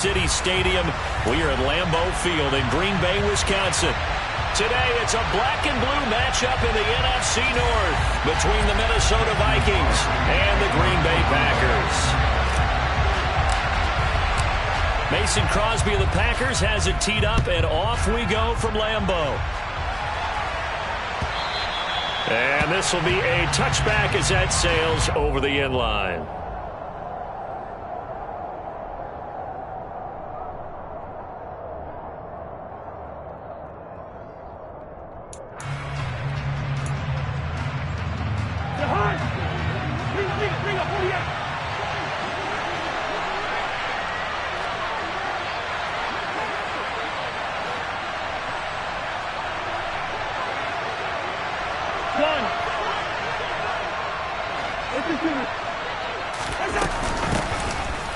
City Stadium. We are at Lambeau Field in Green Bay, Wisconsin. Today, it's a black and blue matchup in the NFC North between the Minnesota Vikings and the Green Bay Packers. Mason Crosby of the Packers has it teed up, and off we go from Lambeau. And this will be a touchback as that sails over the end line.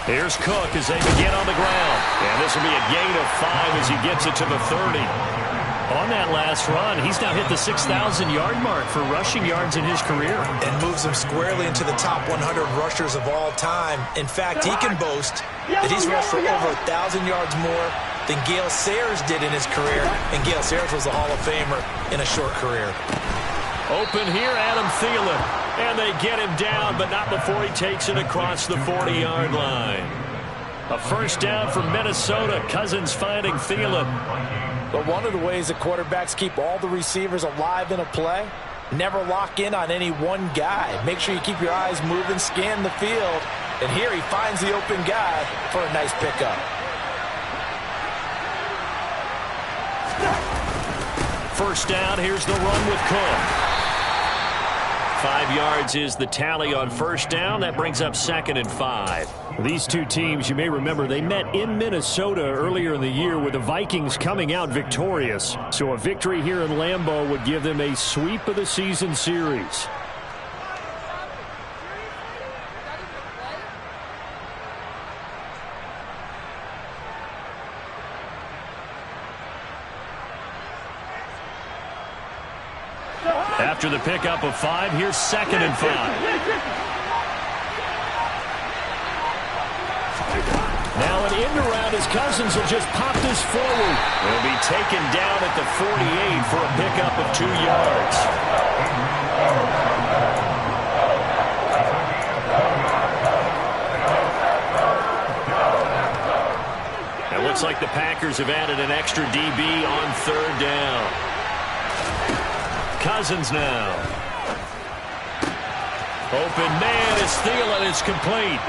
Here's Cook as they begin on the ground. And this will be a gain of 5 as he gets it to the 30. On that last run, he's now hit the 6,000-yard mark for rushing yards in his career. And moves him squarely into the top 100 rushers of all time. In fact, he can boast that he's rushed for over 1,000 yards more than Gale Sayers did in his career. And Gale Sayers was a Hall of Famer in a short career. Open here, Adam Thielen. And they get him down, but not before he takes it across the 40-yard line. A first down for Minnesota. Cousins finding Thielen. But one of the ways that quarterbacks keep all the receivers alive in a play, never lock in on any one guy. Make sure you keep your eyes moving, scan the field. And here he finds the open guy for a nice pickup. First down, here's the run with Cook. 5 yards is the tally on first down. That brings up 2nd and 5. These two teams, you may remember, they met in Minnesota earlier in the year with the Vikings coming out victorious. So a victory here in Lambeau would give them a sweep of the season series. After the pickup of 5, here's 2nd and 5. Now an end around as Cousins will just pop this forward. He'll be taken down at the 48 for a pickup of 2 yards. It looks like the Packers have added an extra DB on 3rd down. Cousins now. Open man as Thielen is complete.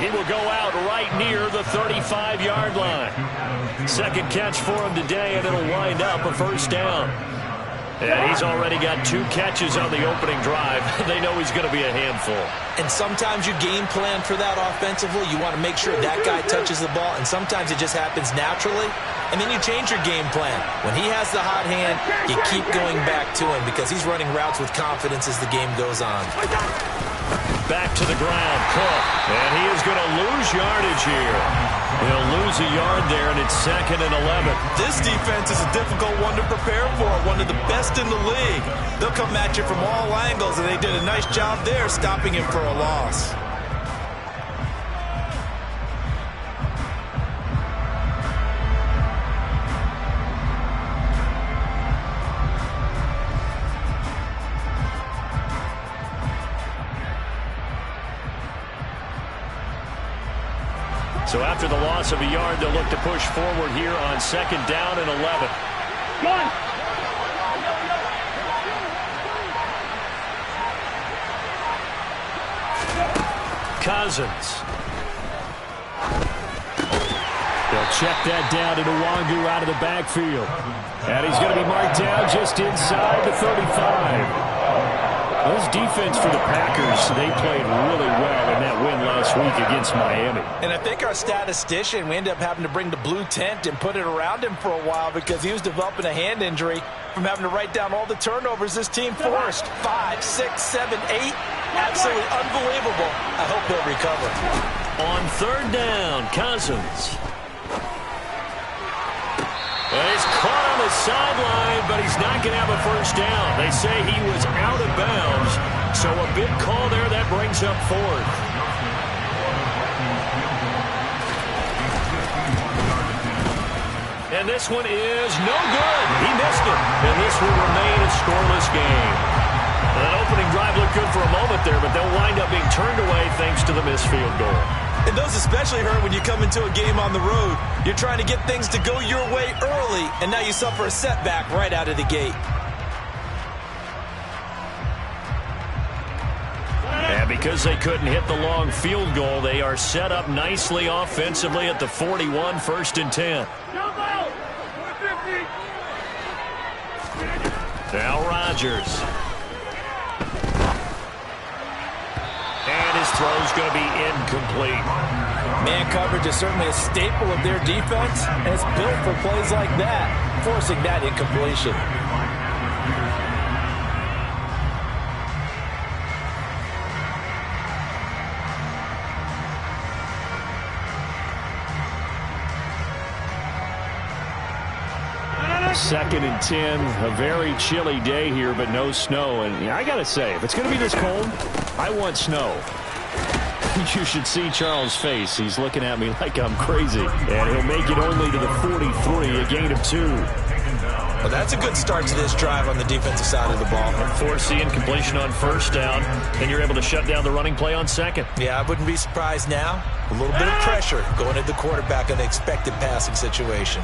He will go out right near the 35-yard line. Second catch for him today, and it'll wind up a first down. And he's already got 2 catches on the opening drive. They know he's going to be a handful. And sometimes you game plan for that offensively. You want to make sure that guy touches the ball, and sometimes it just happens naturally. And then you change your game plan. When he has the hot hand, you keep going back to him because he's running routes with confidence as the game goes on. Back to the ground, Cook. And he is going to lose yardage here. He'll lose a yard there, and it's 2nd and 11. This defense is a difficult one to prepare for, one of the best in the league. They'll come at you from all angles, and they did a nice job there stopping him for a loss. So after the loss of a yard, they'll look to push forward here on 2nd down and 11. One. Cousins. They'll check that down to Nwangu out of the backfield. And he's going to be marked down just inside the 35. This defense for the Packers, they played really well in that win last week against Miami. And I think our statistician, we ended up having to bring the blue tent and put it around him for a while because he was developing a hand injury from having to write down all the turnovers this team forced. 5, 6, 7, 8. Absolutely unbelievable. I hope he'll recover. On 3rd down, Cousins. Well, he's caught on the sideline, but he's not going to have a first down. They say he was out of bounds, so a big call there that brings up 4th. And this one is no good. He missed it. And this will remain a scoreless game. That opening drive looked good for a moment there, but they'll wind up being turned away thanks to the missed field goal. And those especially hurt when you come into a game on the road. You're trying to get things to go your way early, and now you suffer a setback right out of the gate. And because they couldn't hit the long field goal, they are set up nicely offensively at the 41, 1st and 10. Now Rodgers. And his throw's going to be incomplete. Man coverage is certainly a staple of their defense, and it's built for plays like that, forcing that incompletion. Second and 10, a very chilly day here, but no snow. And I got to say, if it's going to be this cold, I want snow. You should see Charles' face. He's looking at me like I'm crazy. And he'll make it only to the 43, a gain of 2. Well, that's a good start to this drive on the defensive side of the ball. Force the incompletion on 1st down, and you're able to shut down the running play on 2nd. Yeah, I wouldn't be surprised now. A little bit of pressure going at the quarterback in the expected passing situation.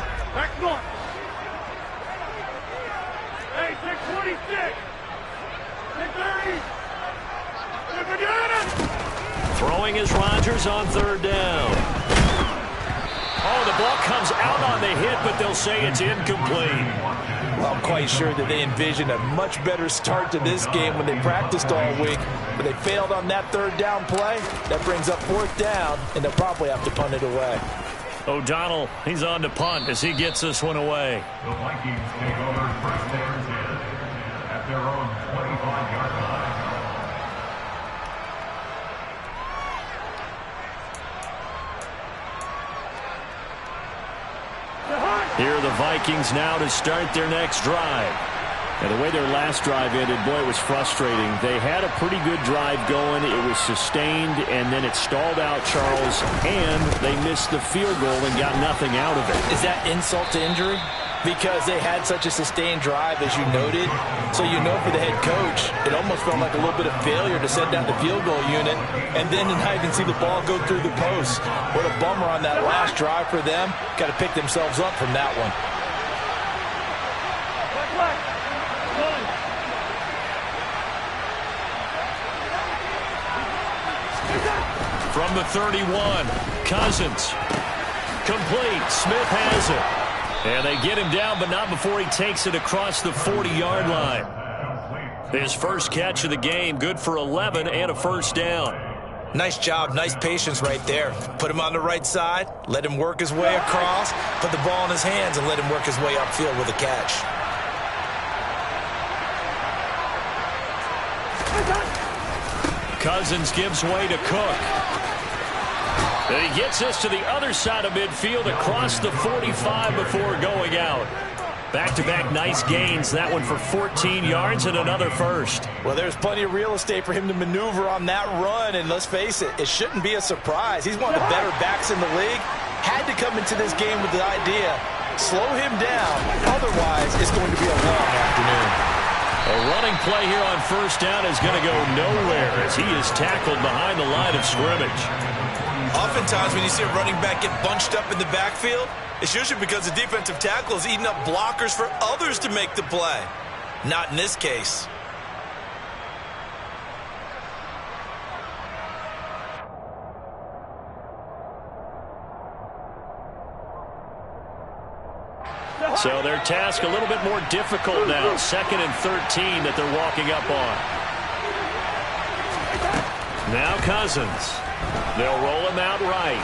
Throwing is Rodgers on 3rd down. Oh, the ball comes out on the hit, but they'll say it's incomplete. Well, I'm quite sure that they envisioned a much better start to this game when they practiced all week, but they failed on that 3rd down play. That brings up 4th down, and they'll probably have to punt it away. O'Donnell, he's on to punt as he gets this one away. The Vikings take over 1st and 10 at their own 25-yard line. Here are the Vikings now to start their next drive. And the way their last drive ended, boy, it was frustrating. They had a pretty good drive going. It was sustained, and then it stalled out, Charles, and they missed the field goal and got nothing out of it. Is that insult to injury? Because they had such a sustained drive, as you noted. So you know for the head coach, it almost felt like a little bit of failure to set down the field goal unit. And then now you can see the ball go through the post. What a bummer on that last drive for them. Got to pick themselves up from that one. From the 31, Cousins. Complete. Smith has it. And they get him down, but not before he takes it across the 40-yard line. His first catch of the game, good for 11 and a 1st down. Nice job, nice patience right there. Put him on the right side, let him work his way across, put the ball in his hands, and let him work his way upfield with a catch. Cousins gives way to Cook. And he gets this to the other side of midfield across the 45 before going out. Back-to-back nice gains. That one for 14 yards and another 1st. Well, there's plenty of real estate for him to maneuver on that run, and let's face it, it shouldn't be a surprise. He's one of the better backs in the league. Had to come into this game with the idea, slow him down, otherwise it's going to be a long afternoon. A running play here on 1st down is going to go nowhere as he is tackled behind the line of scrimmage. Oftentimes when you see a running back get bunched up in the backfield, it's usually because the defensive tackle is eating up blockers for others to make the play. Not in this case. So their task a little bit more difficult now. 2nd and 13 that they're walking up on. Now Cousins. They'll roll him out right.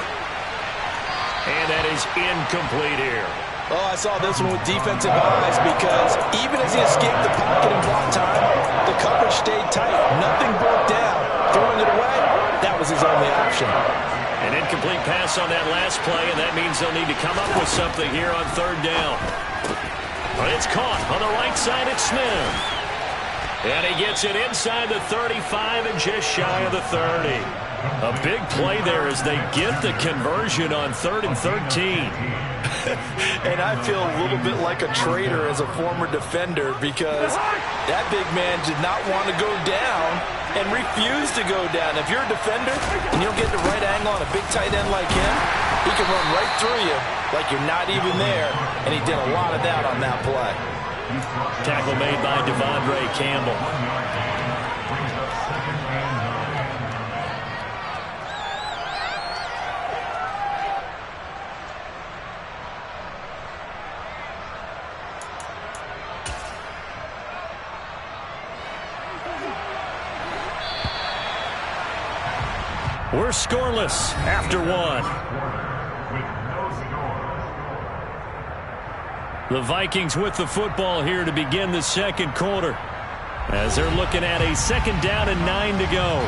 And that is incomplete here. Oh, I saw this one with defensive eyes because even as he escaped the pocket in block time, the coverage stayed tight. Nothing broke down. Throwing it away, that was his only option. An incomplete pass on that last play, and that means they'll need to come up with something here on 3rd down. But it's caught on the right side at Smith. And he gets it inside the 35 and just shy of the 30. A big play there as they get the conversion on 3rd and 13. And I feel a little bit like a traitor as a former defender because that big man did not want to go down and refused to go down. If you're a defender and you don't get the right angle on a big tight end like him, he can run right through you like you're not even there, and he did a lot of that on that play. Tackle made by Devondre Campbell. We're scoreless after one. The Vikings with the football here to begin the second quarter, as they're looking at a 2nd down and 9 to go.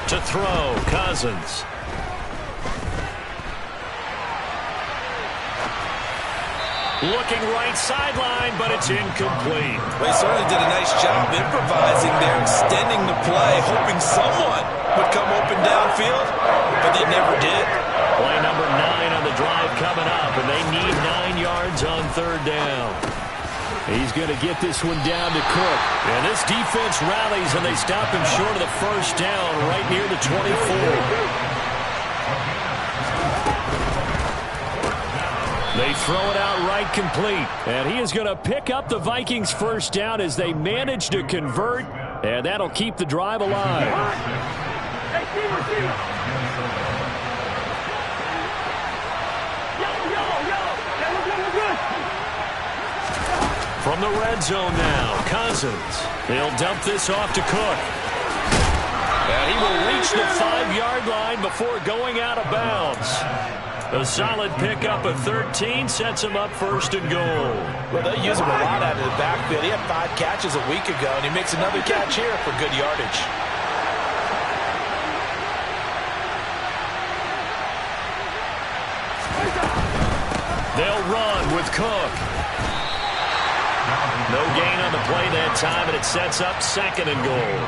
To throw, Cousins. Looking right sideline, but it's incomplete. Well, he certainly did a nice job improvising there, extending the play, hoping someone would come open downfield, but they never did. Play number 9 on the drive coming up, and they need 9 yards on 3rd down. He's going to get this one down to Cook. And this defense rallies, and they stop him short of the 1st down right near the 24. They throw it out right complete. And he is going to pick up the Vikings' 1st down as they manage to convert. And that'll keep the drive alive. From the red zone now, Cousins. They'll dump this off to Cook. And he will reach the 5-yard line before going out of bounds. A solid pickup of 13 sets him up 1st and goal. Well, they use him a lot out of the backfield. He had 5 catches a week ago, and he makes another catch here for good yardage. They'll run with Cook. No gain on the play that time, and it sets up 2nd and goal.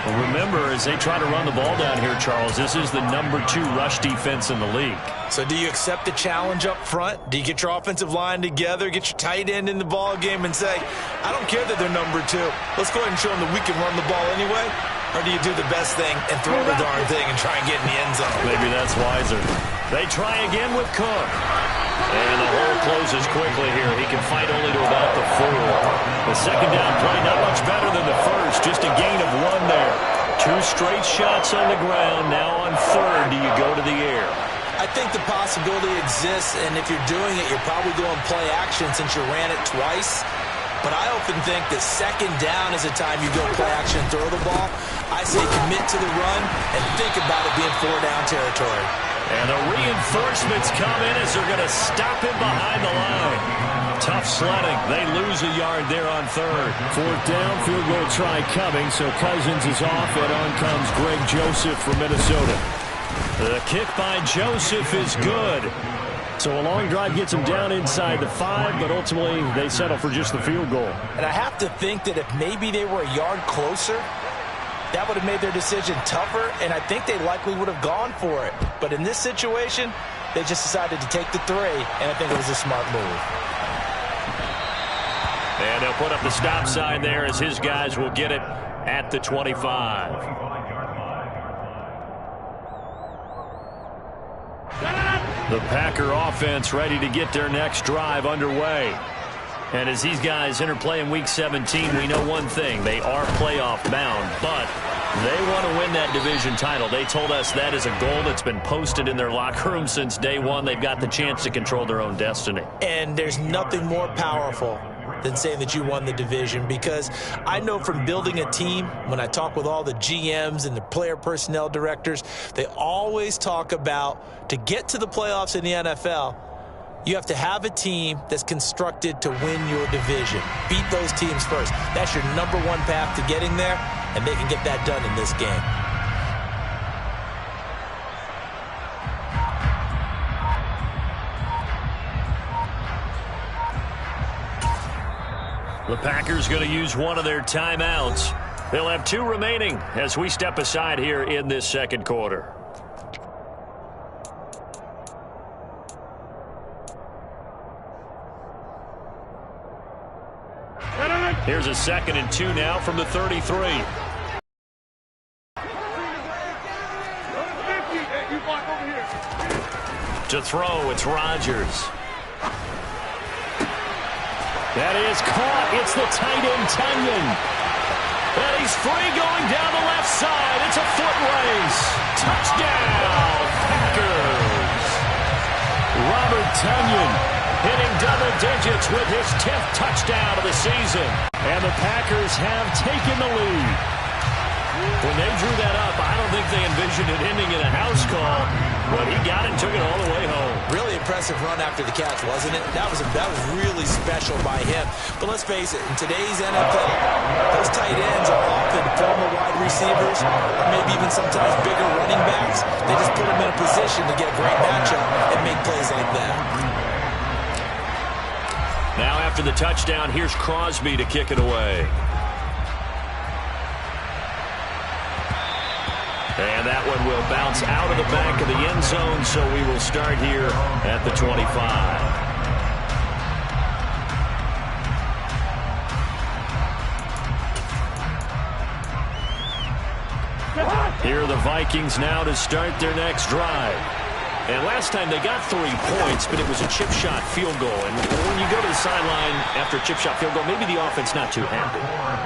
Well, remember, as they try to run the ball down here, Charles, this is the number 2 rush defense in the league. So do you accept the challenge up front? Do you get your offensive line together, get your tight end in the ball game and say, I don't care that they're number 2. Let's go ahead and show them that we can run the ball anyway? Or do you do the best thing and throw the darn thing and try and get in the end zone? Maybe that's wiser. They try again with Cook. And the hole closes quickly here. He can fight only to about the 4. The 2nd down play not much better than the 1st. Just a gain of 1 there. 2 straight shots on the ground. Now on 3rd, do you go to the air? I think the possibility exists, and if you're doing it, you're probably going play action since you ran it twice. But I often think that 2nd down is a time you go play action and throw the ball. I say commit to the run and think about it being 4-down territory. And the reinforcements come in as they're going to stop him behind the line. Tough sledding. They lose a yard there on 3rd. 4th down, field goal try coming, so Cousins is off, and on comes Greg Joseph from Minnesota. The kick by Joseph is good. So a long drive gets them down inside the 5, but ultimately they settle for just the field goal. And I have to think that if maybe they were a yard closer, that would have made their decision tougher, and I think they likely would have gone for it. But in this situation, they just decided to take the 3, and I think it was a smart move. And they'll put up the stop sign there as his guys will get it at the 25. The Packer offense ready to get their next drive underway. And as these guys interplay in Week 17, we know one thing. They are playoff bound, but they want to win that division title. They told us that is a goal that's been posted in their locker room since day one. They've got the chance to control their own destiny. And there's nothing more powerful than saying that you won the division, because I know from building a team, when I talk with all the GMs and the player personnel directors, they always talk about, to get to the playoffs in the NFL, you have to have a team that's constructed to win your division. Beat those teams first. That's your number 1 path to getting there, and they can get that done in this game. The Packers going to use one of their timeouts. They'll have 2 remaining as we step aside here in this second quarter. Here's a 2nd and 2 now from the 33. To throw, it's Rodgers. That is caught. It's the tight end, Tonyan. And he's free going down the left side. It's a foot race. Touchdown, Packers. Robert Tonyan hitting double digits with his 10th touchdown of the season. And the Packers have taken the lead. When they drew that up, I don't think they envisioned it ending in a house call, but he got it and took it all the way home. Really impressive run after the catch, wasn't it? That was really special by him. But let's face it, in today's NFL, those tight ends are often former wide receivers, or maybe even sometimes bigger running backs. They just put them in a position to get a great matchup and make plays like that. Now after the touchdown, here's Crosby to kick it away. And that one will bounce out of the back of the end zone, so we will start here at the 25. Here are the Vikings now to start their next drive. And last time they got 3 points, but it was a chip shot field goal. And when you go to the sideline after a chip shot field goal, maybe the offense not too happy.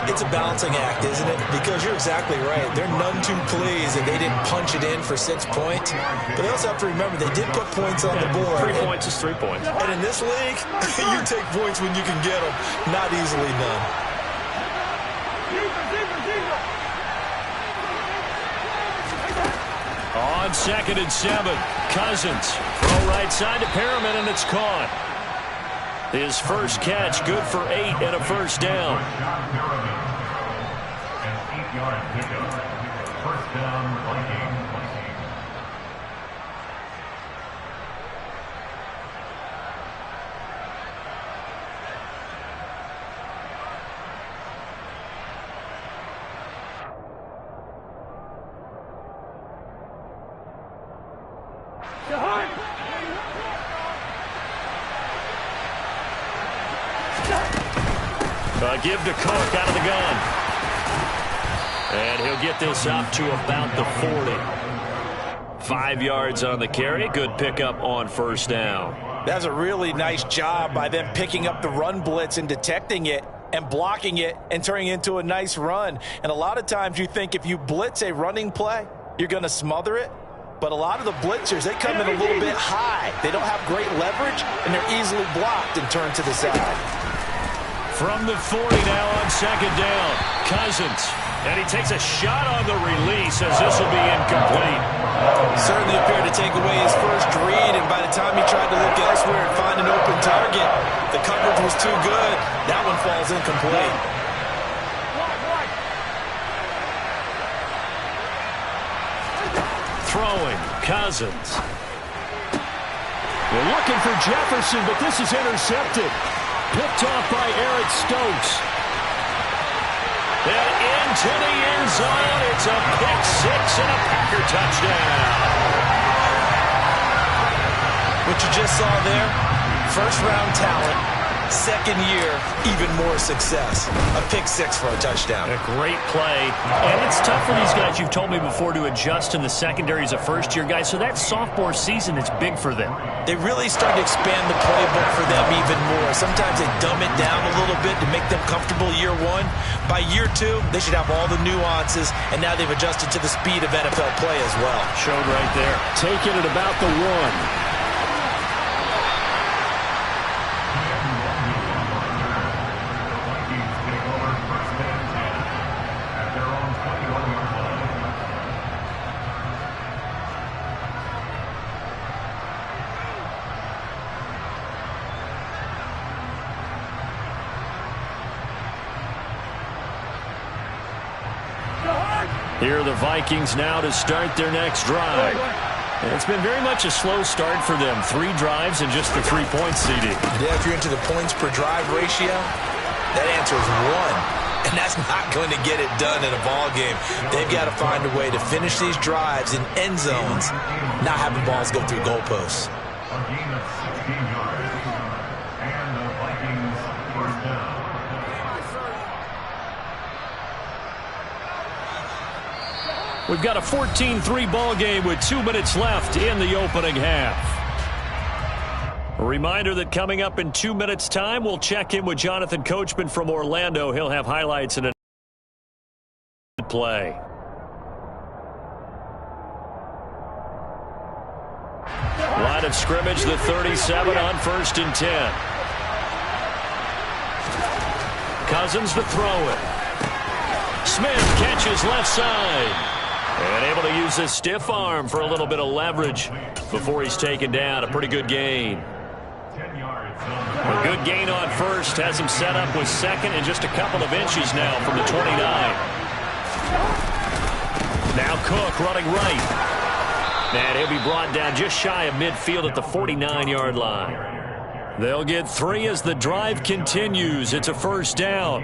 It's a balancing act, isn't it? Because you're exactly right. They're none too pleased that they didn't punch it in for 6 points. But they also have to remember they did put points on the board. 3 points is 3 points. And in this league, you take points when you can get them. Not easily done. On 2nd and 7, Cousins. Throw right side to Perriman, and it's caught. His first catch, good for 8 and a first down. An 8-yard pickup. First down, Vikings. Give to Cook out of the gun. And he'll get this up to about the 40. 5 yards on the carry. Good pickup on first down. That's a really nice job by them picking up the run blitz and detecting it and blocking it and turning it into a nice run. And a lot of times you think if you blitz a running play, you're going to smother it. But a lot of the blitzers, they come in a little bit high. They don't have great leverage, and they're easily blocked and turned to the side. From the 40 now on 2nd down, Cousins. And he takes a shot on the release as this will be incomplete. Certainly appeared to take away his first read, and by the time he tried to look elsewhere and find an open target, the coverage was too good. That one falls incomplete. Throwing, Cousins. They're looking for Jefferson, but this is intercepted. Picked off by Eric Stokes. And into the end zone. It's a pick 6 and a Packer touchdown. What you just saw there, first-round talent, second year, even more success. A pick 6 for a touchdown. A great play. And it's tough for these guys, you've told me before, to adjust in the secondary as a first-year guy. So that sophomore season is big for them. They really start to expand the playbook for them even more. Sometimes they dumb it down a little bit to make them comfortable year 1. By year 2, they should have all the nuances, and now they've adjusted to the speed of NFL play as well. Showed right there. Taking it about the 1. Here are the Vikings now to start their next drive. And it's been very much a slow start for them. 3 drives and just the 3 points, CD. Yeah, if you're into the points per drive ratio, that answer is 1. and that's not going to get it done in a ball game. They've got to find a way to finish these drives in end zones, not having balls go through goalposts. A gain of 16 yards. And the Vikings first down. We've got a 14-3 ball game with 2 minutes left in the opening half. A reminder that coming up in 2 minutes' time, we'll check in with Jonathan Coachman from Orlando. He'll have highlights and a play. Line of scrimmage, the 37 on 1st and 10. Cousins to throw it. Smith catches left side. And able to use his stiff arm for a little bit of leverage before he's taken down. A pretty good gain. 10 yards. A good gain on first. Has him set up with second and just a couple of inches now from the 29. Now Cook running right. And he'll be brought down just shy of midfield at the 49-yard line. They'll get 3 as the drive continues. It's a first down.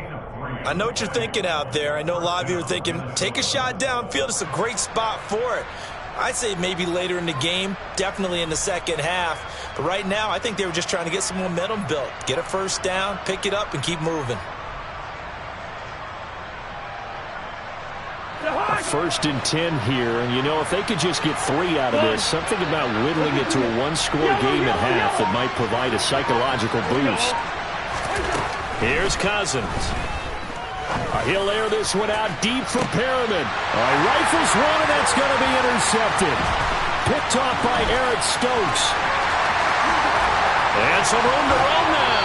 I know what you're thinking out there. I know a lot of you are thinking, take a shot downfield. It's a great spot for it. I'd say maybe later in the game, definitely in the second half. But right now, I think they were just trying to get some momentum built. Get a first down, pick it up, and keep moving. First and 10 here, and you know, if they could just get 3 out of this, something about whittling it to a one-score game at half that might provide a psychological boost. Here's Cousins. He'll air this one out deep for Perriman. Rifles one, and that's going to be intercepted. Picked off by Eric Stokes. And some room to run now.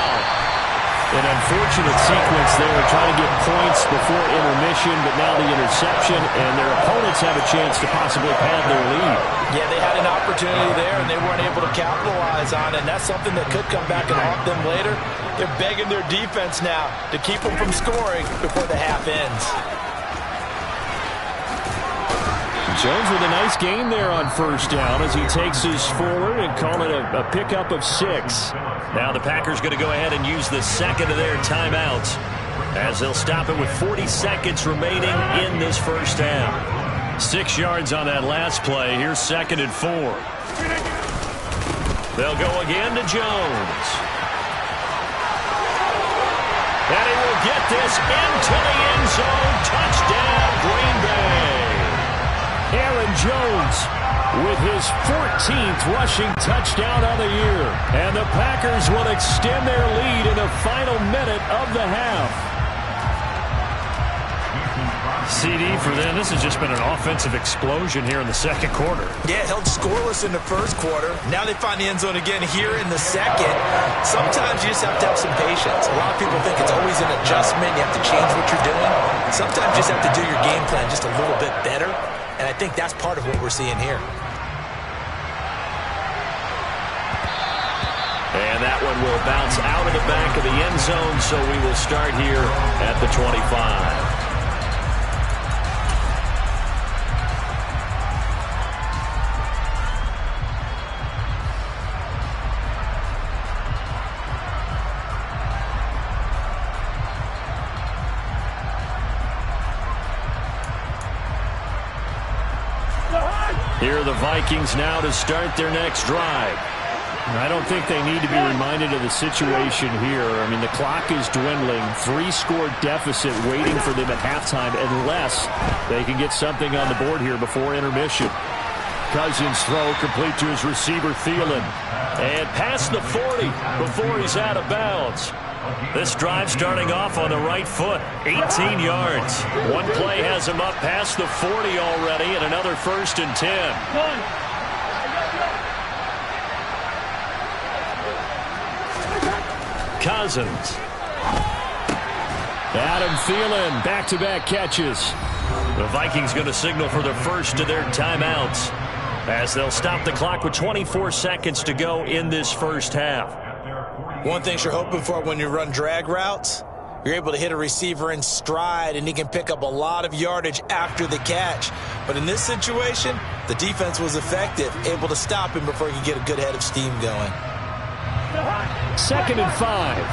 An unfortunate sequence there, trying to get points before intermission, but now the interception, and their opponents have a chance to possibly pad their lead. Yeah, they had an opportunity there, and they weren't able to capitalize on it, and that's something that could come back and haunt them later. They're begging their defense now to keep them from scoring before the half ends. Jones with a nice gain there on first down as he takes his forward and call it a pickup of 6. Now the Packers going to go ahead and use the second of their timeouts as they'll stop it with 40 seconds remaining in this first half. 6 yards on that last play. Here's 2nd and 4. They'll go again to Jones. And he will get this into the end zone. Touchdown, Green Bay. Aaron Jones with his 14th rushing touchdown of the year. And the Packers will extend their lead in the final minute of the half. CD for them. This has just been an offensive explosion here in the second quarter. Yeah, held scoreless in the first quarter. Now they find the end zone again here in the second. Sometimes you just have to have some patience. A lot of people think it's always an adjustment. You have to change what you're doing. Sometimes you just have to do your game plan just a little bit better. And I think that's part of what we're seeing here. And that one will bounce out of the back of the end zone, so we will start here at the 25. Here are the Vikings now to start their next drive. I don't think they need to be reminded of the situation here. I mean, the clock is dwindling. 3-score deficit waiting for them at halftime unless they can get something on the board here before intermission. Cousins throw complete to his receiver, Thielen. And past the 40 before he's out of bounds. This drive starting off on the right foot, 18 yards. One play has him up past the 40 already, and another 1st and 10. Cousins. Adam Thielen, back-to-back catches. The Vikings going to signal for the first of their timeouts as they'll stop the clock with 24 seconds to go in this first half. One thing you're hoping for when you run drag routes, you're able to hit a receiver in stride, and he can pick up a lot of yardage after the catch. But in this situation, the defense was effective, able to stop him before he could get a good head of steam going. 2nd and 5.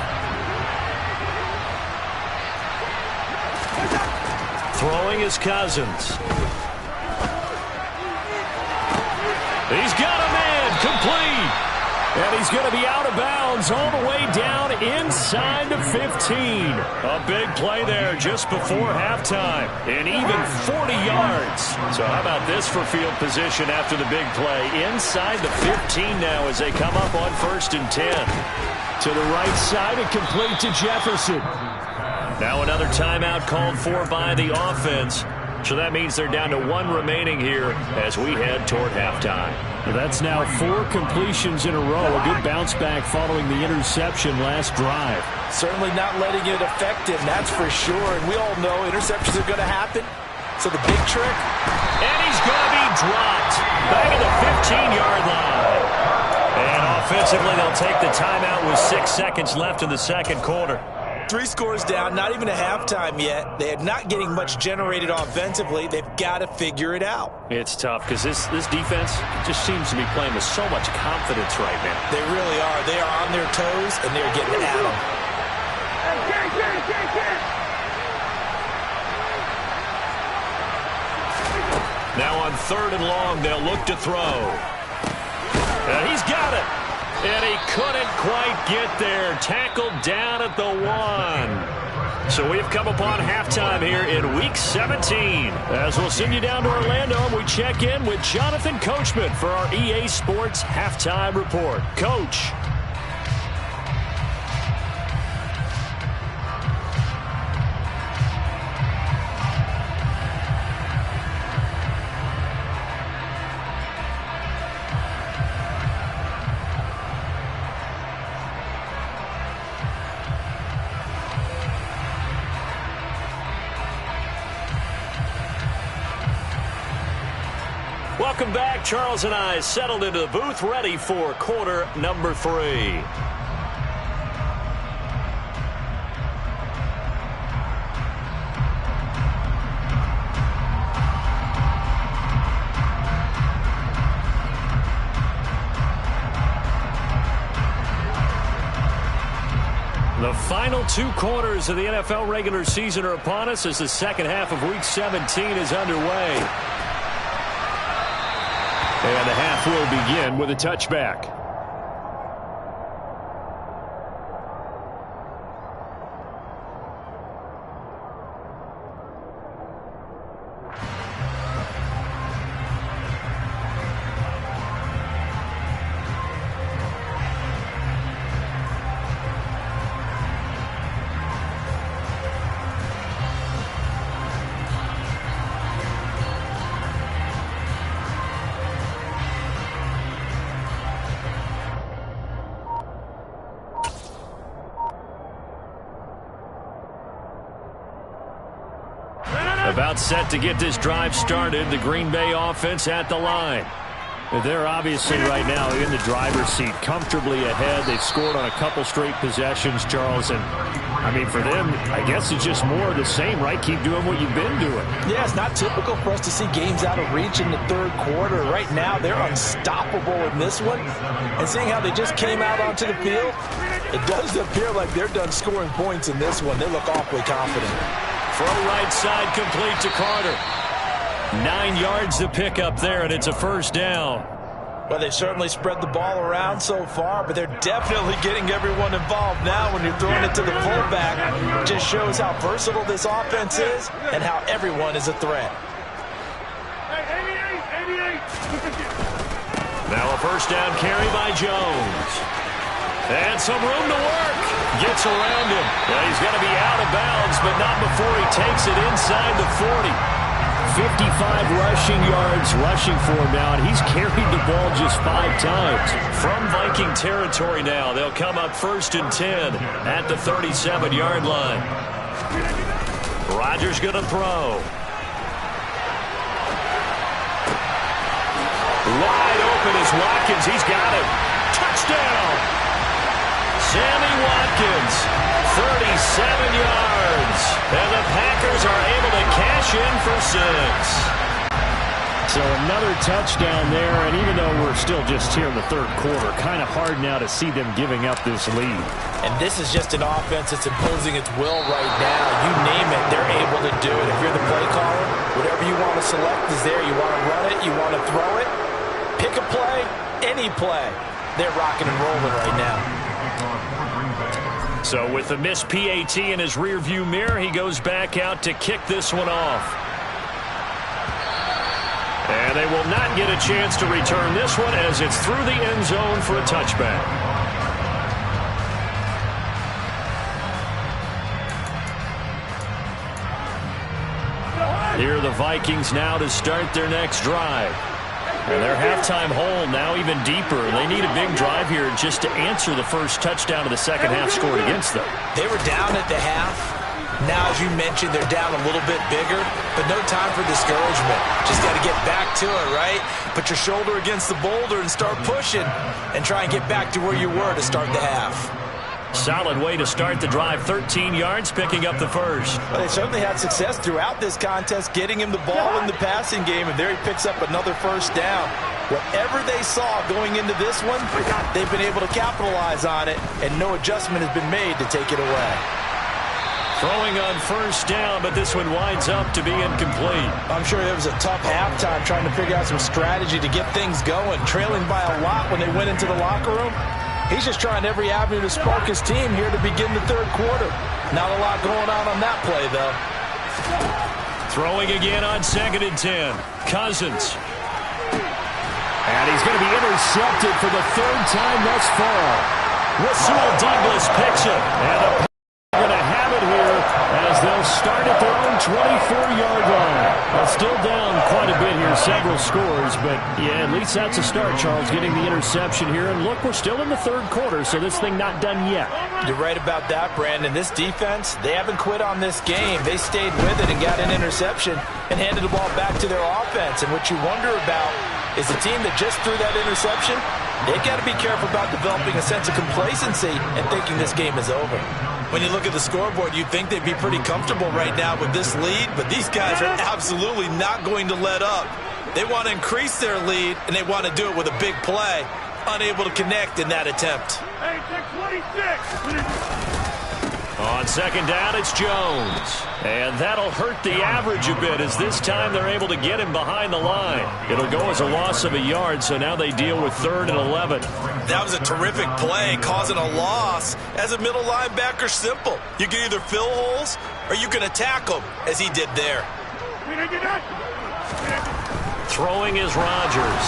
Throwing is Cousins. He's got a man, complete. And he's going to be out of bounds all the way down inside the 15. A big play there just before halftime. And even 40 yards. So how about this for field position after the big play? Inside the 15 now as they come up on 1st and 10. To the right side and complete to Jefferson. Now another timeout called for by the offense. So that means they're down to 1 remaining here as we head toward halftime. That's now 4 completions in a row. A good bounce back following the interception last drive. Certainly not letting it affect him, that's for sure. And we all know interceptions are going to happen. So the big trick. And he's going to be dropped back at the 15-yard line. And offensively, they'll take the timeout with 6 seconds left in the second quarter. 3 scores down, not even a halftime yet. They are not getting much generated offensively. They've got to figure it out. It's tough because this defense just seems to be playing with so much confidence right now. They really are. They are on their toes, and they're getting at them. Now on 3rd and long, they'll look to throw. And he's got it. And he couldn't quite get there. Tackled down at the 1. So we've come upon halftime here in Week 17. As we'll send you down to Orlando, and we check in with Jonathan Coachman for our EA Sports Halftime Report. Coach. Welcome back. Charles and I settled into the booth, ready for quarter number 3. The final 2 quarters of the NFL regular season are upon us as the second half of Week 17 is underway. And the half will begin with a touchback. About set to get this drive started. The Green Bay offense at the line. They're obviously right now in the driver's seat, comfortably ahead. They've scored on a couple straight possessions, Charles. And, I mean, for them, I guess it's just more of the same, right? Keep doing what you've been doing. Yeah, it's not typical for us to see games out of reach in the 3rd quarter. Right now, they're unstoppable in this one. And seeing how they just came out onto the field, it does appear like they're done scoring points in this one. They look awfully confident. Throw right side complete to Carter. 9 yards to pick up there, and it's a first down. Well, they certainly spread the ball around so far, but they're definitely getting everyone involved now when you're throwing it to the fullback. It just shows how versatile this offense is and how everyone is a threat. Now a first down carry by Jones. And some room to work. Gets around him. Well, he's going to be out of bounds, but not before he takes it inside the 40. 55 rushing yards rushing for him now, and he's carried the ball just 5 times. From Viking territory now, they'll come up 1st and 10 at the 37-yard line. Rodgers going to throw. Wide open is Watkins. He's got it. Touchdown. Sammy Watkins, 37 yards. And the Packers are able to cash in for 6. So another touchdown there, and even though we're still just here in the third quarter, kind of hard now to see them giving up this lead. And this is just an offense that's imposing its will right now. You name it, they're able to do it. If you're the play caller, whatever you want to select is there. You want to run it, you want to throw it, pick a play, any play. They're rocking and rolling right now. So with the missed PAT in his rearview mirror, he goes back out to kick this one off. And they will not get a chance to return this one as it's through the end zone for a touchback. Here are the Vikings now to start their next drive. And their halftime hole now even deeper. They need a big drive here just to answer the first touchdown of the second half scored against them. They were down at the half. Now, as you mentioned, they're down a little bit bigger, but no time for discouragement. Just got to get back to it, right? Put your shoulder against the boulder and start pushing and try and get back to where you were to start the half. Solid way to start the drive. 13 yards, picking up the first. Well, they certainly had success throughout this contest, getting him the ball in the passing game, and there he picks up another first down. Whatever they saw going into this one, they've been able to capitalize on it, and no adjustment has been made to take it away. Throwing on first down, but this one winds up to be incomplete. I'm sure it was a tough halftime trying to figure out some strategy to get things going, trailing by a lot when they went into the locker room. He's just trying every avenue to spark his team here to begin the third quarter. Not a lot going on that play, though. Throwing again on 2nd and 10. Cousins. And he's going to be intercepted for the third time thus far. Rasul Douglas picks it. And they're going to have it here as they'll start at their own 24-yard line. Well, still down quite a bit here, several scores, but yeah, at least that's a start, Charles, getting the interception here. And look, we're still in the third quarter, so this thing not done yet. You're right about that, Brandon. This defense, they haven't quit on this game. They stayed with it and got an interception and handed the ball back to their offense. And what you wonder about is the team that just threw that interception, they've got to be careful about developing a sense of complacency and thinking this game is over. When you look at the scoreboard, you'd think they'd be pretty comfortable right now with this lead, but these guys are absolutely not going to let up. They want to increase their lead, and they want to do it with a big play. Unable to connect in that attempt. On 2nd down, it's Jones. And that'll hurt the average a bit as this time they're able to get him behind the line. It'll go as a loss of a yard, so now they deal with 3rd and 11. That was a terrific play, causing a loss. As a middle linebacker, simple. You can either fill holes or you can attack them, as he did there. Throwing is Rodgers.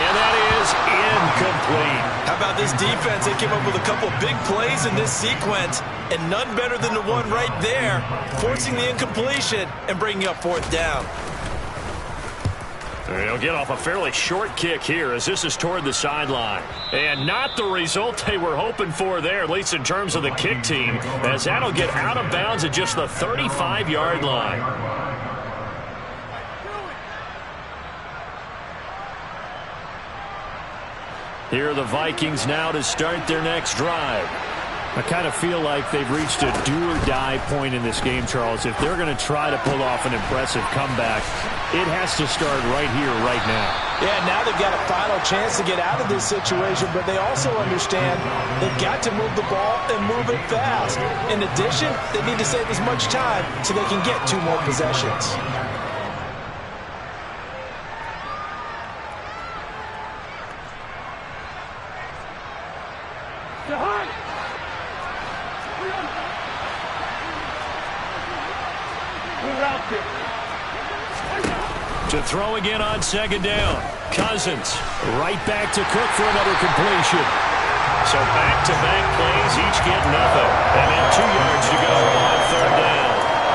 And that is incomplete. How about this defense? They came up with a couple big plays in this sequence, and none better than the one right there, forcing the incompletion and bringing up 4th down. They'll get off a fairly short kick here as this is toward the sideline. And not the result they were hoping for there, at least in terms of the kick team, as that'll get out of bounds at just the 35-yard line. Here are the Vikings now to start their next drive. I kind of feel like they've reached a do-or-die point in this game, Charles. If they're going to try to pull off an impressive comeback, it has to start right here, right now. Yeah, now they've got a final chance to get out of this situation, but they also understand they've got to move the ball and move it fast. In addition, they need to save as much time so they can get 2 more possessions. To throw again on 2nd down. Cousins right back to Cook for another completion. So back-to-back plays, each get nothing. And now 2 yards to go on 3rd down.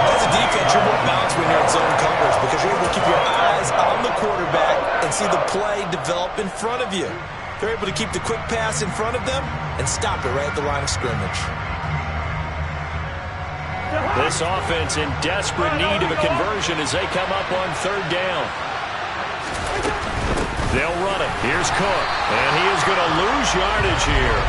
As a defense, you're more balanced when you're in zone coverage because you're able to keep your eyes on the quarterback and see the play develop in front of you. They're able to keep the quick pass in front of them and stop it right at the line of scrimmage. This offense in desperate need of a conversion as they come up on 3rd down. They'll run it. Here's Cook. And he is going to lose yardage here.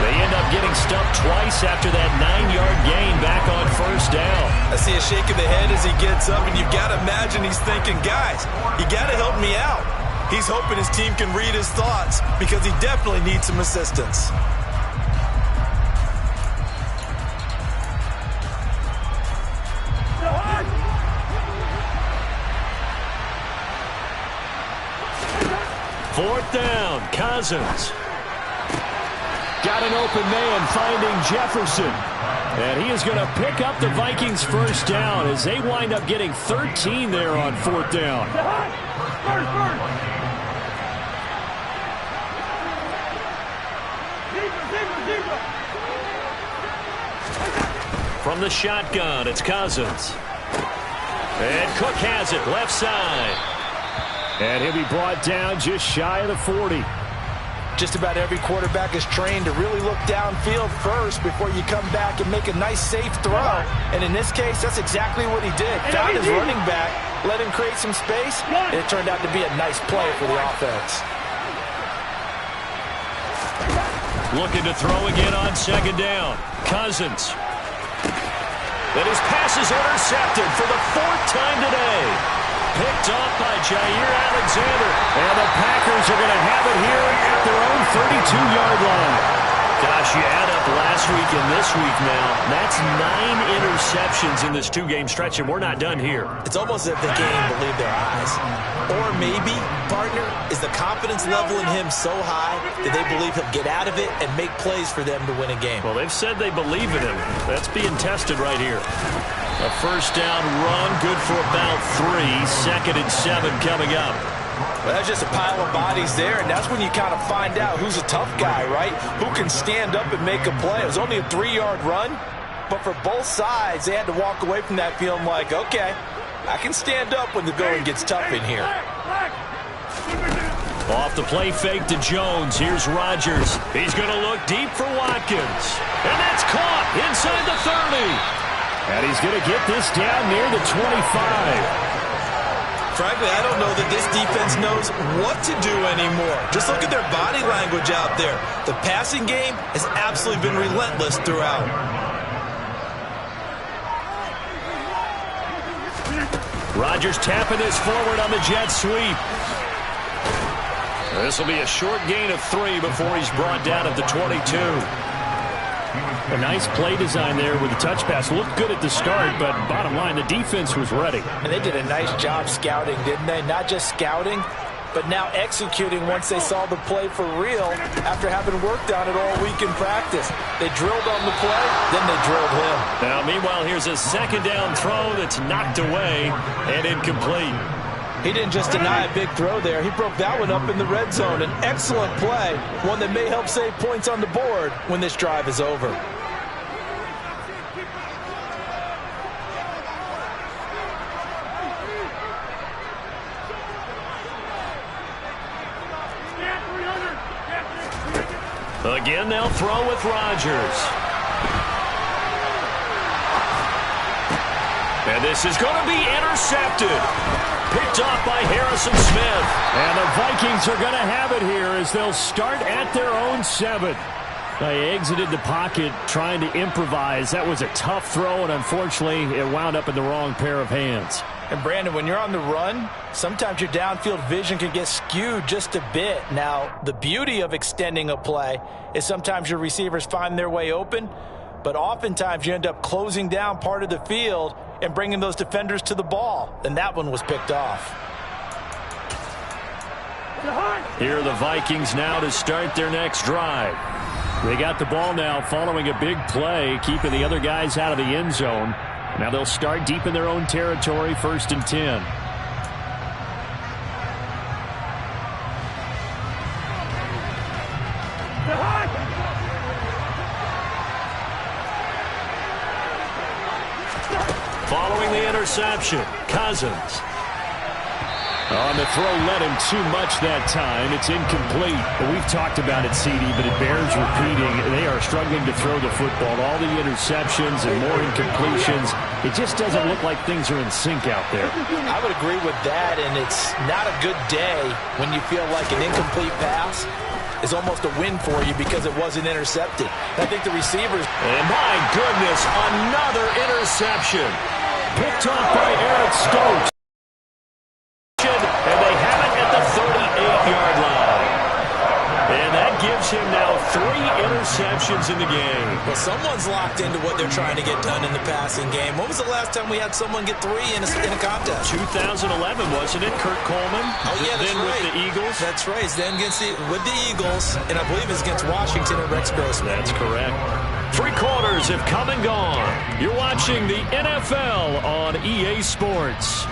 They end up getting stuffed twice after that 9-yard gain back on first down. I see a shake of the head as he gets up, and you've got to imagine he's thinking, guys, you got to help me out. He's hoping his team can read his thoughts because he definitely needs some assistance. Fourth down, Cousins. Got an open man finding Jefferson. And he is going to pick up the Vikings first down as they wind up getting 13 there on fourth down. From the shotgun, it's Cousins. And Cook has it, left side. And he'll be brought down just shy of the 40. Just about every quarterback is trained to really look downfield first before you come back and make a nice, safe throw. And in this case, that's exactly what he did. Found his running back, let him create some space, and it turned out to be a nice play for the offense. Looking to throw again on second down. Cousins. And his pass is intercepted for the 4th time today. Picked off by Jair Alexander. And the Packers are going to have it here at their own 32-yard line. Gosh, you add up last week and this week now. That's 9 interceptions in this 2-game stretch, and we're not done here. It's almost as if they can't even believe their eyes. Or maybe, partner, is the confidence level in him so high that they believe he'll get out of it and make plays for them to win a game. Well, they've said they believe in him. That's being tested right here. A first down run, good for about 3. 2nd and 7 coming up. Well, that's just a pile of bodies there, and that's when you kind of find out who's a tough guy, right? Who can stand up and make a play. It was only a 3-yard run, but for both sides, they had to walk away from that feeling like, okay, I can stand up when the going gets tough in here. Off the play fake to Jones. Here's Rodgers. He's going to look deep for Watkins. And that's caught inside the 30. And he's going to get this down near the 25. Frankly, I don't know that this defense knows what to do anymore. Just look at their body language out there. The passing game has absolutely been relentless throughout. Rodgers tapping this forward on the jet sweep. This will be a short gain of 3 before he's brought down at the 22. A nice play design there with the touch pass. Looked good at the start, but bottom line, the defense was ready. And they did a nice job scouting, didn't they? Not just scouting, but now executing once they saw the play for real after having worked on it all week in practice. They drilled on the play, then they drilled him. Now, meanwhile, here's a second down throw that's knocked away and incomplete. He didn't just deny a big throw there. He broke that one up in the red zone. An excellent play, one that may help save points on the board when this drive is over. Again, they'll throw with Rodgers. And this is going to be intercepted. Picked off by Harrison Smith. And the Vikings are going to have it here as they'll start at their own 7. They exited the pocket trying to improvise. That was a tough throw, and unfortunately, it wound up in the wrong pair of hands. And Brandon, when you're on the run, sometimes your downfield vision can get skewed just a bit. Now, the beauty of extending a play is sometimes your receivers find their way open, but oftentimes you end up closing down part of the field and bringing those defenders to the ball. And that one was picked off. Here are the Vikings now to start their next drive. They got the ball now following a big play, keeping the other guys out of the end zone. Now they'll start deep in their own territory, 1st and 10. Following the interception, Cousins. On the throw, led him too much that time. It's incomplete. We've talked about it, CD, but it bears repeating. They are struggling to throw the football. All the interceptions and more incompletions. It just doesn't look like things are in sync out there. I would agree with that, and it's not a good day when you feel like an incomplete pass is almost a win for you because it wasn't intercepted. I think the receivers... And my goodness, another interception. Picked off by Eric Stokes. And they have it at the 38-yard line. And that gives him now 3 interceptions in the game. Well, someone's locked into what they're trying to get done in the passing game. When was the last time we had someone get 3 in a contest? 2011, wasn't it? Kurt Coleman? Oh, yeah, that's then right. with the Eagles? That's right. Then with the Eagles, and I believe it's against Washington and Rex Grossman. That's correct. 3 quarters have come and gone. You're watching the NFL on EA Sports.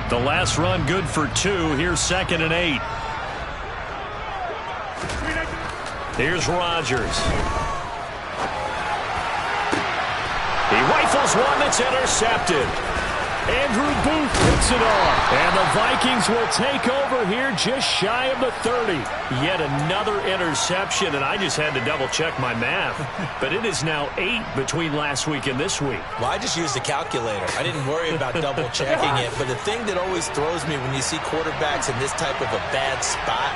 The last run good for 2. Here's 2nd and 8. Here's Rodgers. He rifles one that's intercepted. Andrew Booth picks it off. And the Vikings will take over here just shy of the 30. Yet another interception, and I just had to double-check my math. But it is now 8 between last week and this week. Well, I just used a calculator. I didn't worry about double-checking it. But the thing that always throws me when you see quarterbacks in this type of a bad spot,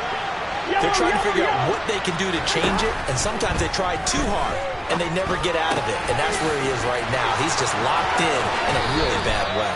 they're trying to figure out what they can do to change it, and sometimes they try too hard, and they never get out of it. And that's where he is right now. He's just locked in a really bad way.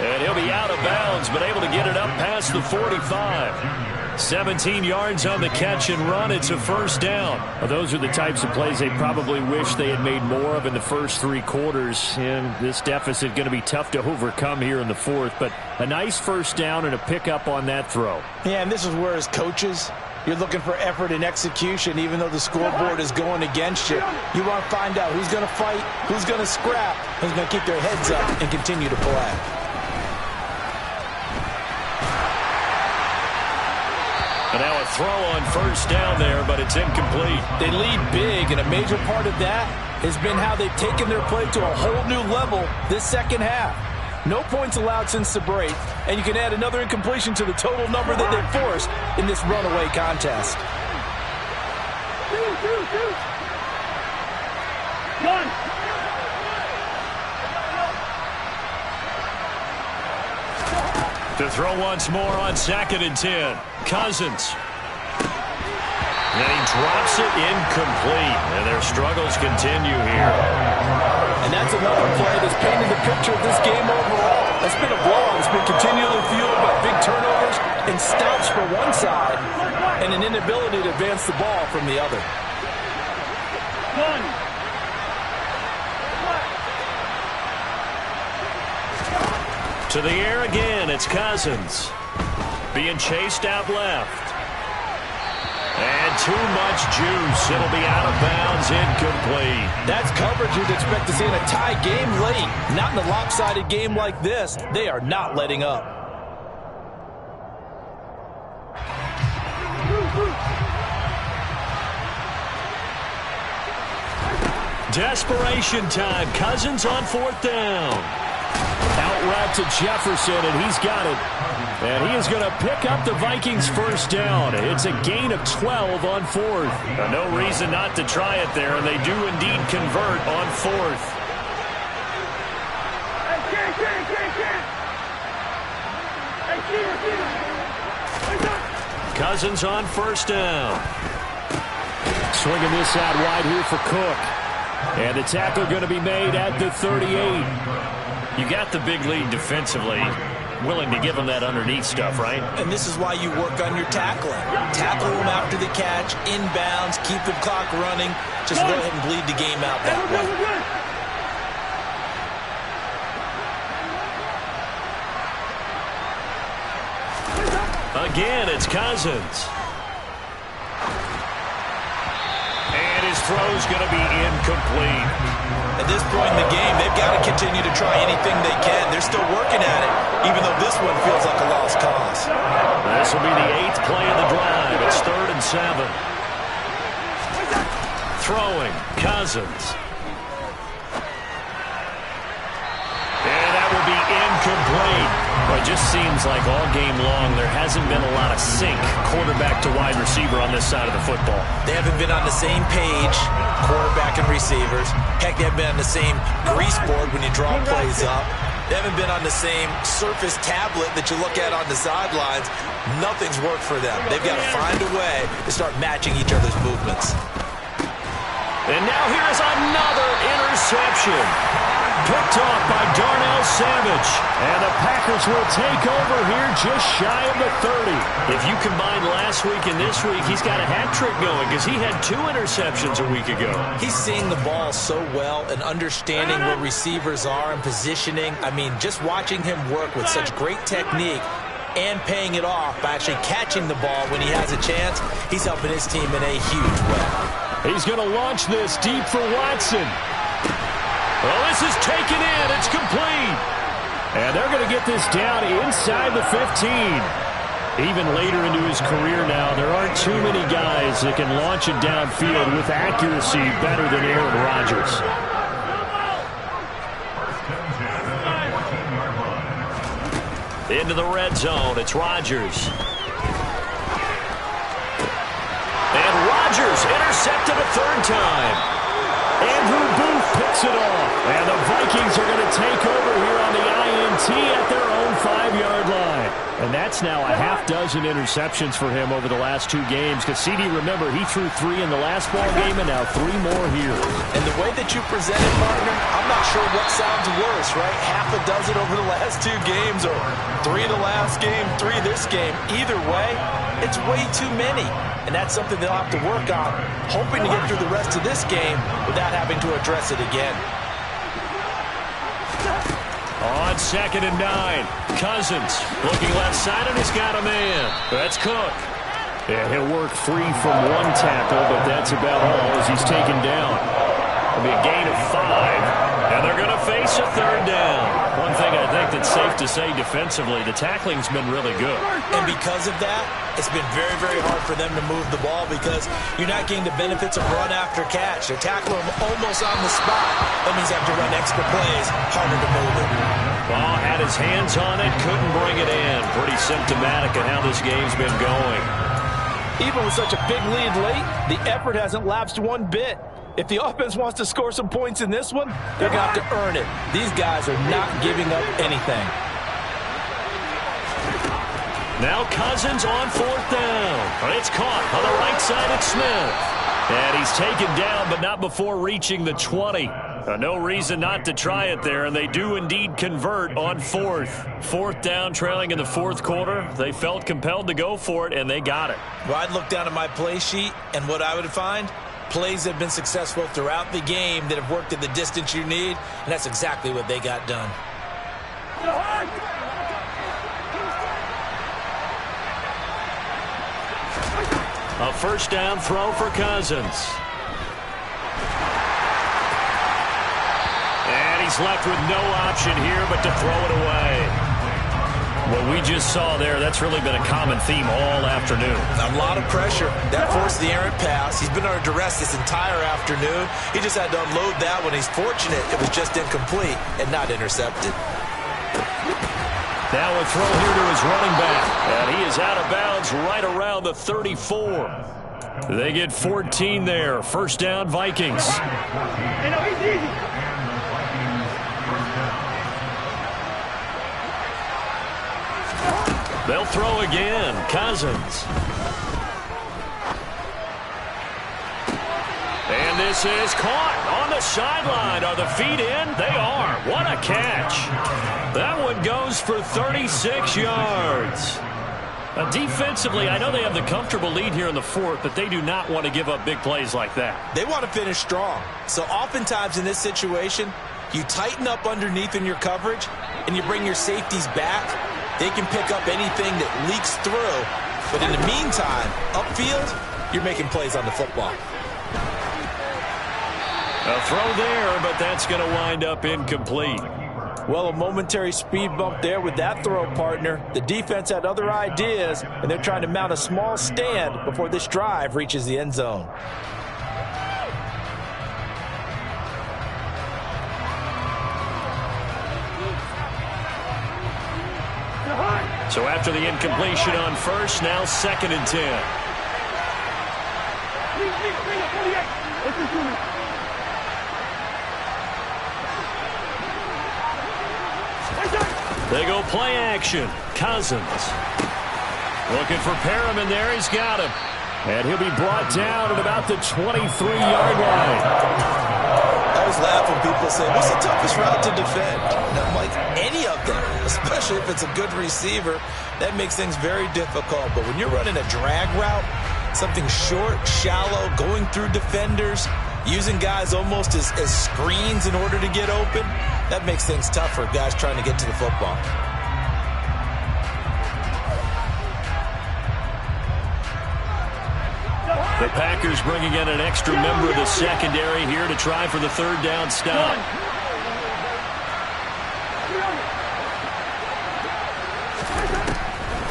And he'll be out of bounds, but able to get it up past the 45. 17 yards on the catch and run. It's a first down. Well, those are the types of plays they probably wish they had made more of in the first 3 quarters. And this deficit going to be tough to overcome here in the 4th. But a nice first down and a pickup on that throw. Yeah, and this is where as coaches, you're looking for effort and execution, even though the scoreboard is going against you. You want to find out who's going to fight, who's going to scrap, who's going to keep their heads up and continue to play. And now a throw on first down there, but it's incomplete. They lead big, and a major part of that has been how they've taken their play to a whole new level this second half. No points allowed since the break, and you can add another incompletion to the total number that they forced in this runaway contest. To throw once more on 2nd and 10. Cousins. And he drops it incomplete. And their struggles continue here. And that's another play that's painted the picture of this game overall. That's been a blowout. It's been continually fueled by big turnovers and stops for one side and an inability to advance the ball from the other. To the air again, it's Cousins. Being chased out left. And too much juice. It'll be out of bounds, incomplete. That's coverage you'd expect to see in a tie game late. Not in a lopsided game like this. They are not letting up. Desperation time. Cousins on 4th down. Out route to Jefferson, and he's got it. And he is going to pick up the Vikings first down. It's a gain of 12 on 4th. No reason not to try it there, and they do indeed convert on 4th. Cousins on first down. Swinging this out wide here for Cook. And the tackle going to be made at the 38. You got the big lead defensively. Willing to give them that underneath stuff, right? And this is why you work on your tackling. Tackle them after the catch, inbounds, keep the clock running. Just go ahead and bleed the game out that way. Again, it's Cousins. And his throw's going to be incomplete. At this point in the game, they've got to continue to try anything they can. They're still working at it, even though this one feels like a lost cause. This will be the 8th play of the drive. It's 3rd and 7. throwing, Cousins. And that will be incomplete. Well, it just seems like all game long there hasn't been a lot of sync quarterback to wide receiver on this side of the football. They haven't been on the same page, quarterback and receivers. Heck, they haven't been on the same grease board when you draw plays up. They haven't been on the same Surface tablet that you look at on the sidelines. Nothing's worked for them. They've got to find a way to start matching each other's movements. And now here's another interception. Picked off by Darnell Savage. And the Packers will take over here just shy of the 30. If you combine last week and this week, he's got a hat trick going because he had 2 interceptions a week ago. He's seeing the ball so well and understanding where receivers are and positioning. I mean, just watching him work with such great technique and paying it off by actually catching the ball when he has a chance, he's helping his team in a huge way. He's going to launch this deep for Watson. Well, this is taken in. It's complete. And they're going to get this down inside the 15. Even later into his career now, there aren't too many guys that can launch it downfield with accuracy better than Aaron Rodgers. Into the red zone. It's Rodgers. And Rodgers intercepted a 3rd time. Andrew Booth picks it off. And the Vikings are going to take over here on the INT at their own 5-yard line. And that's now a half dozen interceptions for him over the last 2 games. Because CD, remember, he threw 3 in the last ball game and now 3 more here. And the way that you presented, partner, I'm not sure what sounds worse, right? Half a dozen over the last 2 games or 3 the last game, 3 this game. Either way, it's way too many. And that's something they'll have to work on, hoping to get through the rest of this game without having to address it again. On 2nd and 9, Cousins looking left side, and he's got a man. That's Cook. And he'll work free from 1 tackle, but that's about all as he's taken down. It'll be a gain of 5, and they're going to face a 3rd down. One thing I think that's safe to say defensively, the tackling's been really good. And because of that, it's been very, very hard for them to move the ball because you're not getting the benefits of run after catch. They're tackling them almost on the spot. That means they have to run extra plays, harder to move it. Ball had his hands on it, couldn't bring it in. Pretty symptomatic of how this game's been going. Even with such a big lead late, the effort hasn't lapsed one bit. If the offense wants to score some points in this one, they're going to have to earn it. These guys are not giving up anything. Now Cousins on 4th down. It's caught on the right side at Smith. And he's taken down, but not before reaching the 20. No reason not to try it there, and they do indeed convert on 4th. 4th down, trailing in the 4th quarter. They felt compelled to go for it, and they got it. Well, I'd look down at my play sheet, and what I would find, plays have been successful throughout the game that have worked at the distance you need, and that's exactly what they got done. A 1st down throw for Cousins. And he's left with no option here but to throw it away. What we just saw there, that's really been a common theme all afternoon. A lot of pressure. That forced the errant pass. He's been under duress this entire afternoon. He just had to unload that one. He's fortunate it was just incomplete and not intercepted. Now a throw here to his running back. And he is out of bounds right around the 34. They get 14 there. 1st down, Vikings. They'll throw again. Cousins. And this is caught on the sideline. Are the feet in? They are. What a catch. That one goes for 36 yards. Now, defensively, I know they have the comfortable lead here in the 4th, but they do not want to give up big plays like that. They want to finish strong. So oftentimes in this situation, you tighten up underneath in your coverage, and you bring your safeties back. They can pick up anything that leaks through. But in the meantime, upfield, you're making plays on the football. A throw there, but that's going to wind up incomplete. Well, a momentary speed bump there with that throw, partner. The defense had other ideas, and they're trying to mount a small stand before this drive reaches the end zone. 2nd and 10 for the Vikings. So after the incompletion on first, now 2nd and 10. They go play action. Cousins looking for Perriman there. He's got him. And he'll be brought down at about the 23-yard line. I always laugh when people say, what's the toughest route to defend? And I'm like, any of them, especially if it's a good receiver. That makes things very difficult. But when you're running a drag route, something short, shallow, going through defenders, using guys almost as screens in order to get open, that makes things tough for guys trying to get to the football. The Packers bringing in an extra member of the secondary here to try for the 3rd down stop.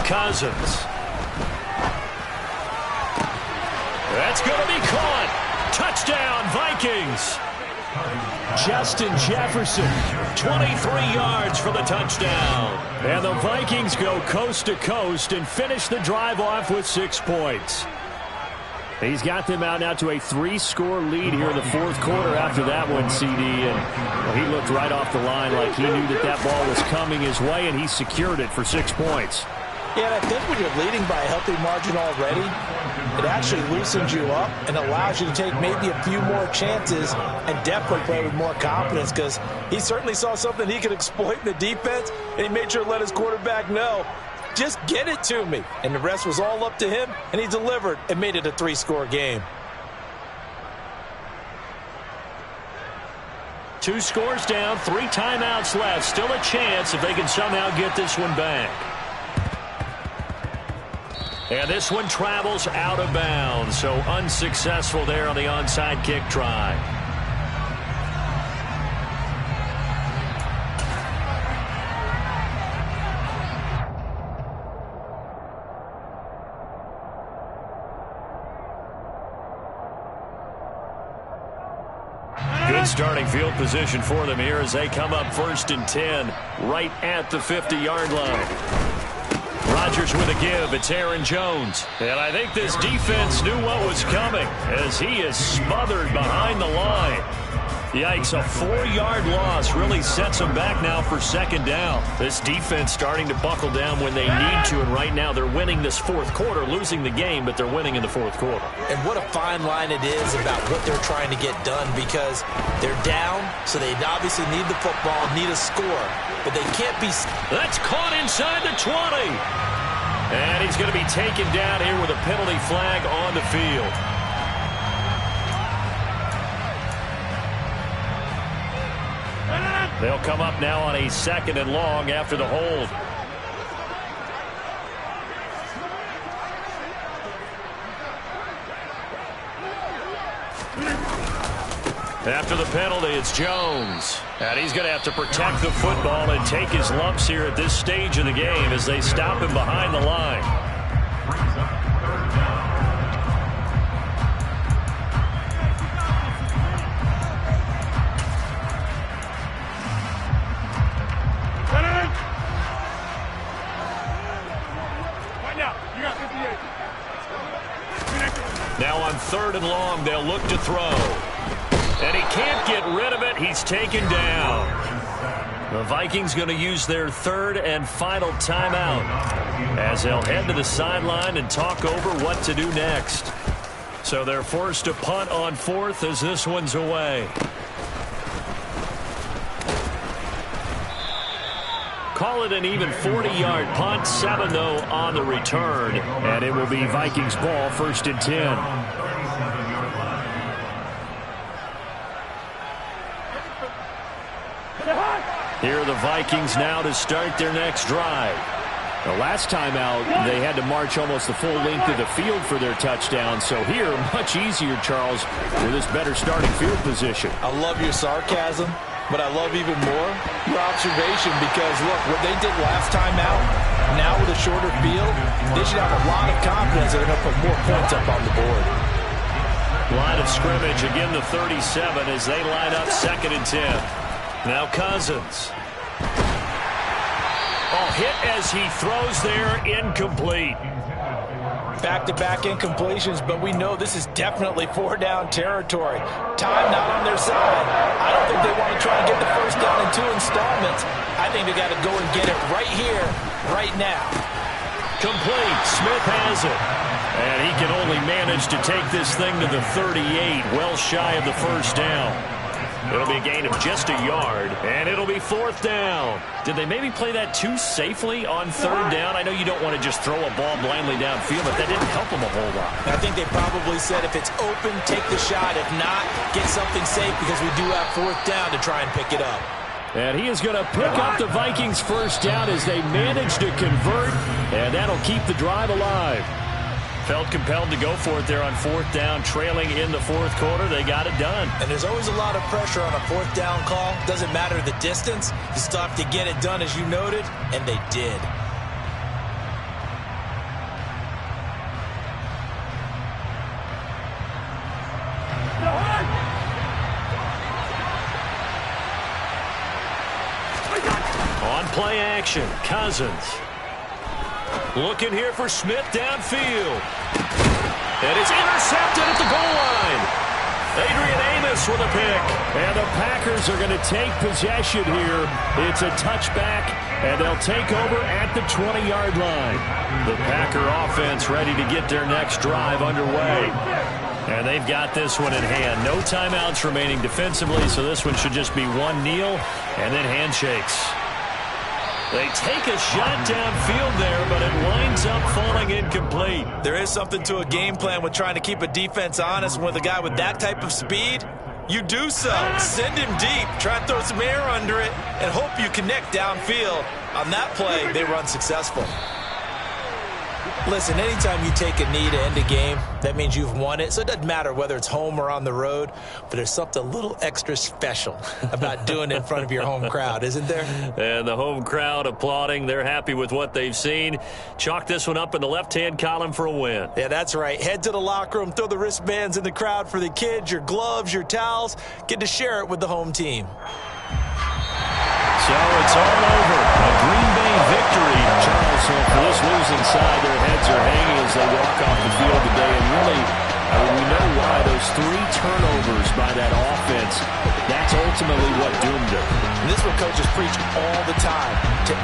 Cousins. That's going to be caught. Touchdown, Vikings. Justin Jefferson, 23 yards for the touchdown. And the Vikings go coast to coast and finish the drive off with 6 points. He's got them out now to a 3-score lead here in the 4th quarter after that one, CD. And he looked right off the line like he knew that ball was coming his way, and he secured it for 6 points. Yeah, and I think when you're leading by a healthy margin already, it actually loosens you up and allows you to take maybe a few more chances and definitely play with more confidence, because he certainly saw something he could exploit in the defense, and he made sure to let his quarterback know, just get it to me. And the rest was all up to him, and he delivered and made it a 3-score game. 2 scores down, 3 timeouts left. Still a chance if they can somehow get this one back. And this one travels out of bounds, so unsuccessful there on the onside kick try. Good starting field position for them here as they come up 1st and 10 right at the 50-yard line. Rodgers with a give. It's Aaron Jones. And I think this defense knew what was coming as he is smothered behind the line. Yikes, a 4-yard loss really sets them back now for 2nd down. This defense starting to buckle down when they need to, and right now they're winning this 4th quarter, losing the game, but they're winning in the 4th quarter. And what a fine line it is about what they're trying to get done, because they're down, so they obviously need the football, need a score, but they can't be... That's caught inside the 20. And he's going to be taken down here with a penalty flag on the field. They'll come up now on a 2nd and long after the hold. After the penalty, it's Jones. And he's going to have to protect the football and take his lumps here at this stage of the game as they stop him behind the line. Now on 3rd and long, they'll look to throw. And he can't get rid of it. He's taken down. The Vikings going to use their 3rd and final timeout as they'll head to the sideline and talk over what to do next. So they're forced to punt on 4th as this one's away. Call it an even 40-yard punt. 7, though, on the return. And it will be Vikings ball, 1st and 10. Here are the Vikings now to start their next drive. The last time out, they had to march almost the full length of the field for their touchdown. So here, much easier, Charles, with this better starting field position. I love your sarcasm, but I love even more your observation, because, look, what they did last time out, now with a shorter field, they should have a lot of confidence they're going to put more points up on the board. Line of scrimmage, again the 37 as they line up 2nd and 10. Now Cousins. Oh, hit as he throws there, incomplete. Back-to-back incompletions, but we know this is definitely 4-down territory. Time not on their side. I don't think they want to try and get the first down in 2 installments. I think they got to go and get it right here, right now. Complete. Smith has it. And he can only manage to take this thing to the 38, well shy of the first down. It'll be a gain of just a yard, and it'll be 4th down. Did they maybe play that too safely on 3rd down? I know you don't want to just throw a ball blindly downfield, but that didn't help them a whole lot. I think they probably said if it's open, take the shot. If not, get something safe because we do have 4th down to try and pick it up. And he is going to pick up the Vikings' first down as they manage to convert, and that'll keep the drive alive. Felt compelled to go for it there on 4th down, trailing in the 4th quarter. They got it done. And there's always a lot of pressure on a 4th down call. Doesn't matter the distance. You still have to get it done, as you noted, and they did. On play action, Cousins. Looking here for Smith downfield. And it's intercepted at the goal line. Adrian Amos with a pick. And the Packers are going to take possession here. It's a touchback, and they'll take over at the 20-yard line. The Packer offense ready to get their next drive underway. And they've got this one in hand. No timeouts remaining defensively, so this one should just be one kneel and then handshakes. They take a shot downfield there, but it winds up falling incomplete. There is something to a game plan with trying to keep a defense honest. With a guy with that type of speed, you do so. Send him deep. Try and throw some air under it and hope you connect downfield. On that play, they run successful. Listen, anytime you take a knee to end a game, that means you've won it. So it doesn't matter whether it's home or on the road, but there's something a little extra special about doing it in front of your home crowd, isn't there? And the home crowd applauding. They're happy with what they've seen. Chalk this one up in the left-hand column for a win. Yeah, that's right. Head to the locker room, throw the wristbands in the crowd for the kids, your gloves, your towels. Get to share it with the home team. So it's all over. A Green Bay victory. Charles, for this losing side, their heads are hanging as they walk off the field today. And really, we know why those 3 turnovers by that offense, that's ultimately what doomed them. And this is what coaches preach all the time to